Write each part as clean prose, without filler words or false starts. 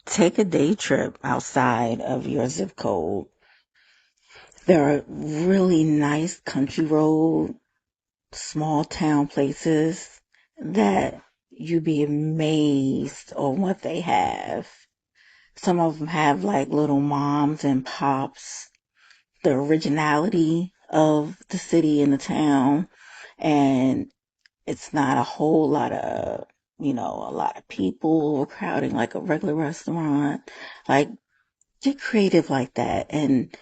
Take a day trip outside of your zip code. There are really nice country road, small town places that you'd be amazed on what they have. Some of them have like little moms and pops, the originality of the city and the town, and it's not a whole lot of, a lot of people crowding like a regular restaurant. Like, get creative like that. And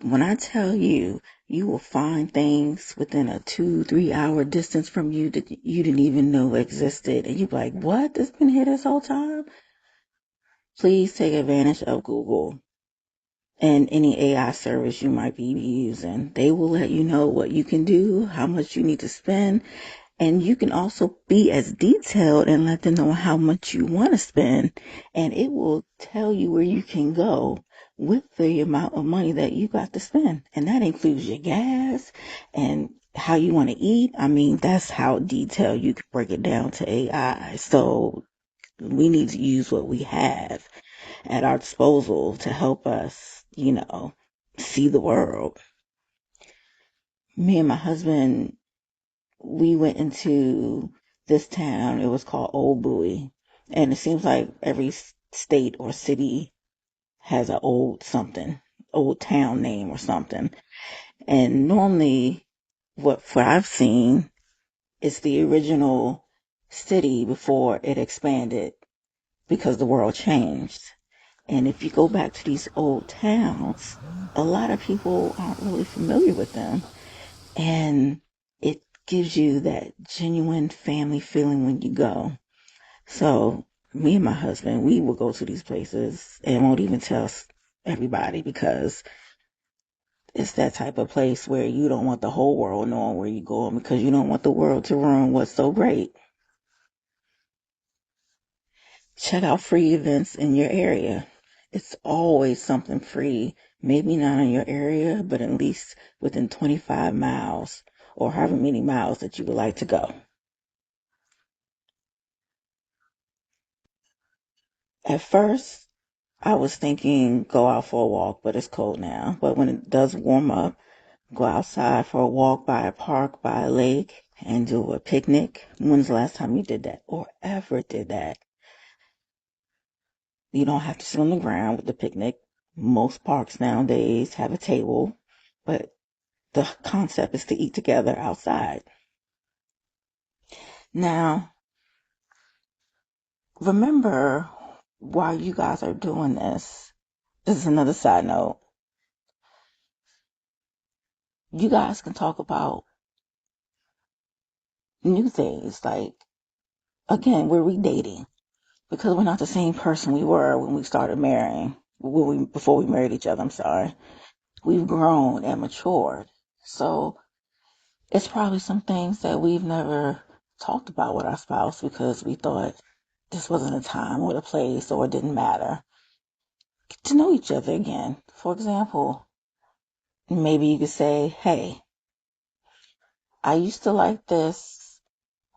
when I tell you, you will find things within a 2, 3 hour distance from you that you didn't even know existed. And you're like, what? This been here this whole time? Please take advantage of Google and any AI service you might be using. They will let you know what you can do, how much you need to spend, and you can also be as detailed and let them know how much you want to spend, and it will tell you where you can go with the amount of money that you got to spend. And that includes your gas and how you want to eat. I mean, that's how detailed you can break it down to AI. So we need to use what we have at our disposal to help us, see the world. Me and my husband, we went into this town. It was called Old Bowie. And it seems like every state or city has an old something, old town name or something. And normally, what I've seen is the original city before it expanded because the world changed. And if you go back to these old towns, a lot of people aren't really familiar with them. And it gives you that genuine family feeling when you go. So me and my husband, we will go to these places and won't even tell everybody because it's that type of place where you don't want the whole world knowing where you're going because you don't want the world to ruin what's so great. Check out free events in your area. It's always something free. Maybe not in your area, but at least within 25 miles or however many miles that you would like to go. At first, I was thinking go out for a walk, but it's cold now. But when it does warm up, go outside for a walk by a park, by a lake, and do a picnic. When's the last time you did that or ever did that? You don't have to sit on the ground with the picnic. Most parks nowadays have a table, but the concept is to eat together outside. Now, remember, while you guys are doing this is another side note. You guys can talk about new things. Like, again, we're redating because we're not the same person we were when we started marrying, before we married each other. I'm sorry. We've grown and matured. So it's probably some things that we've never talked about with our spouse because we thought this wasn't a time or a place or it didn't matter. Get to know each other again. For example, maybe you could say, hey, I used to like this,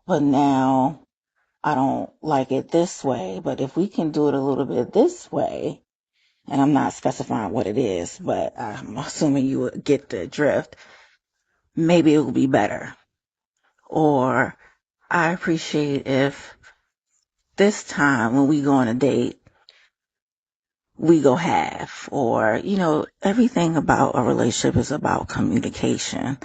but now I don't like it this way. But if we can do it a little bit this way, and I'm not specifying what it is, but I'm assuming you would get the drift, maybe it will be better. Or I appreciate if this time when we go on a date, we go half, or, everything about a relationship is about communication.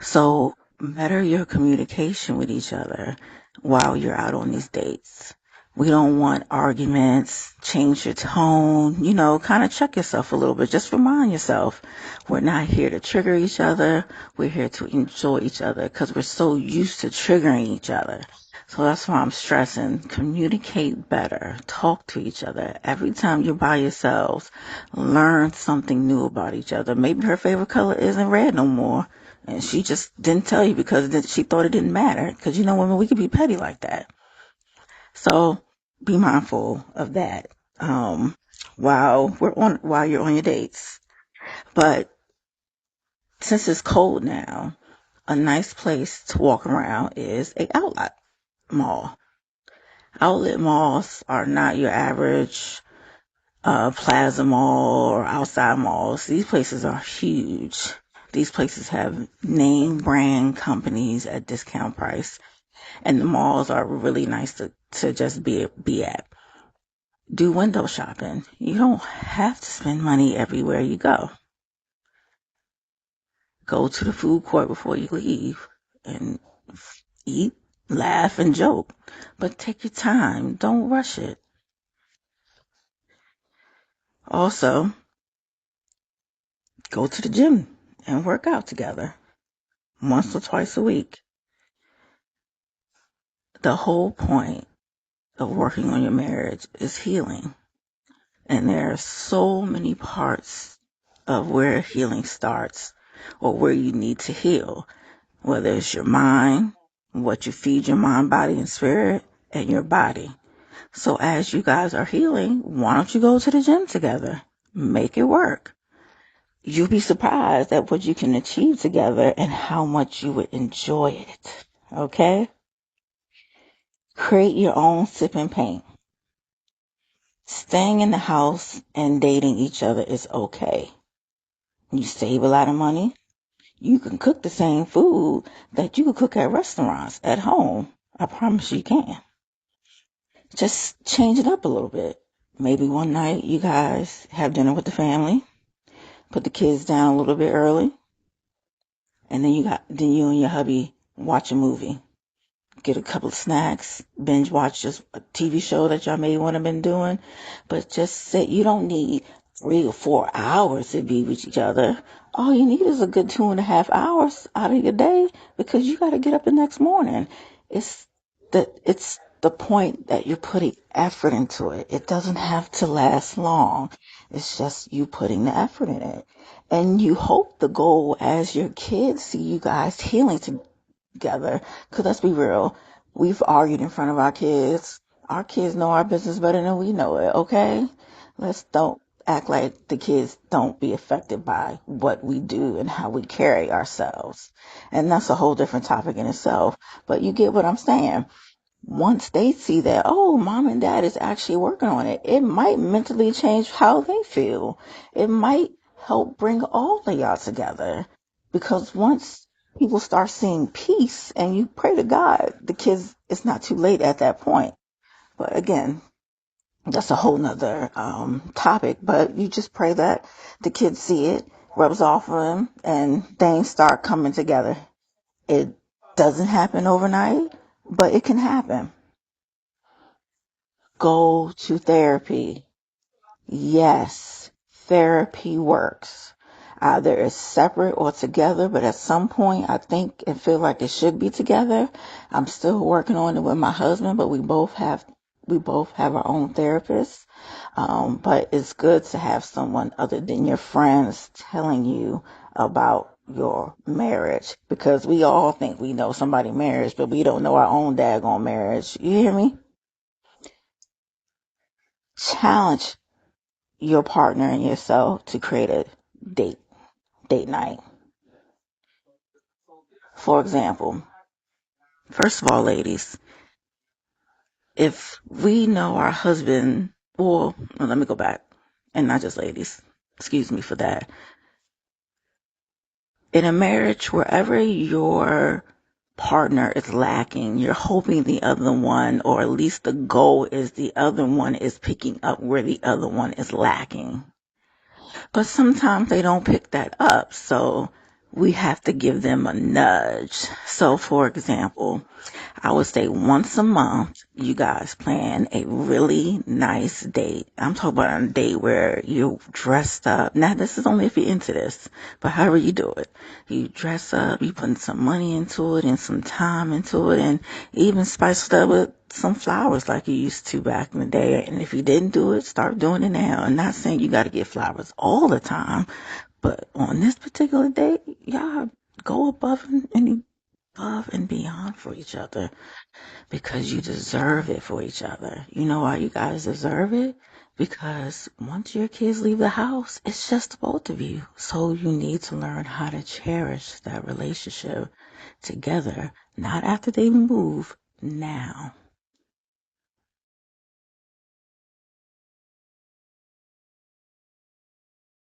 So better your communication with each other while you're out on these dates. We don't want arguments. Change your tone, kind of check yourself a little bit. Just remind yourself we're not here to trigger each other. We're here to enjoy each other because we're so used to triggering each other. So that's why I'm stressing communicate better, talk to each other. Every time you're by yourselves, learn something new about each other. Maybe her favorite color isn't red no more. And she just didn't tell you because she thought it didn't matter. Because women, we can be petty like that. So be mindful of that. While you're on your dates. But since it's cold now, a nice place to walk around is a outlet mall. Outlet malls are not your average. Plaza Mall or outside malls. These places are huge. These places have name brand companies at discount price, and the malls are really nice to just be at. Do window shopping. You don't have to spend money everywhere you go. Go to the food court before you leave and eat, laugh, and joke. But take your time. Don't rush it. Also, go to the gym and work out together once or twice a week. The whole point of working on your marriage is healing. And there are so many parts of where healing starts or where you need to heal, whether it's your mind, what you feed your mind, body, and spirit, and your body. So as you guys are healing, why don't you go to the gym together? Make it work. You'll be surprised at what you can achieve together and how much you would enjoy it. Okay? Create your own sip and paint. Staying in the house and dating each other is okay. You save a lot of money. You can cook the same food that you could cook at restaurants at home. I promise you can. Just change it up a little bit. Maybe one night you guys have dinner with the family, put the kids down a little bit early, and then you and your hubby watch a movie. Get a couple of snacks, binge watch just a TV show that y'all may want to been doing, but just say you don't need 3 or 4 hours to be with each other. All you need is a good 2.5 hours out of your day because you got to get up the next morning. It's the point that you're putting effort into it. It doesn't have to last long. It's just you putting the effort in it. And you hope the goal as your kids see you guys healing together. Because let's be real, we've argued in front of our kids. Our kids know our business better than we know it, okay? Let's don't act like the kids don't be affected by what we do and how we carry ourselves. And that's a whole different topic in itself. But you get what I'm saying. Once they see that, oh, mom and dad is actually working on it, it might mentally change how they feel. It might help bring all of y'all together. Because once people start seeing peace and you pray to God, the kids, it's not too late at that point. But again, that's a whole nother topic. But you just pray that the kids see it, rubs off of them, and things start coming together. It doesn't happen overnight, but it can happen. Go to therapy. Yes, therapy works. Either it's separate or together, but at some point I think and feel like it should be together. I'm still working on it with my husband, but we both have our own therapists. But it's good to have someone other than your friends telling you about your marriage because we all think we know somebody's marriage, but we don't know our own daggone marriage. You hear me? Challenge your partner and yourself to create a date date night. For example, first of all, ladies, if we know our husband, well, let me go back, and not just ladies. Excuse me for that. In a marriage, wherever your partner is lacking, you're hoping the other one, or at least the goal is the other one is picking up where the other one is lacking. But sometimes they don't pick that up, so we have to give them a nudge. So, for example, I would say once a month, you guys plan a really nice date. I'm talking about a date where you're dressed up. Now, this is only if you're into this, but however you do it, you dress up, you put some money into it and some time into it, and even spice it up with some flowers like you used to back in the day. And if you didn't do it, start doing it now. I'm not saying you got to get flowers all the time, but on this particular day, y'all go above and beyond for each other because you deserve it for each other. You know why you guys deserve it? Because once your kids leave the house, it's just the both of you. So you need to learn how to cherish that relationship together, not after they move, now.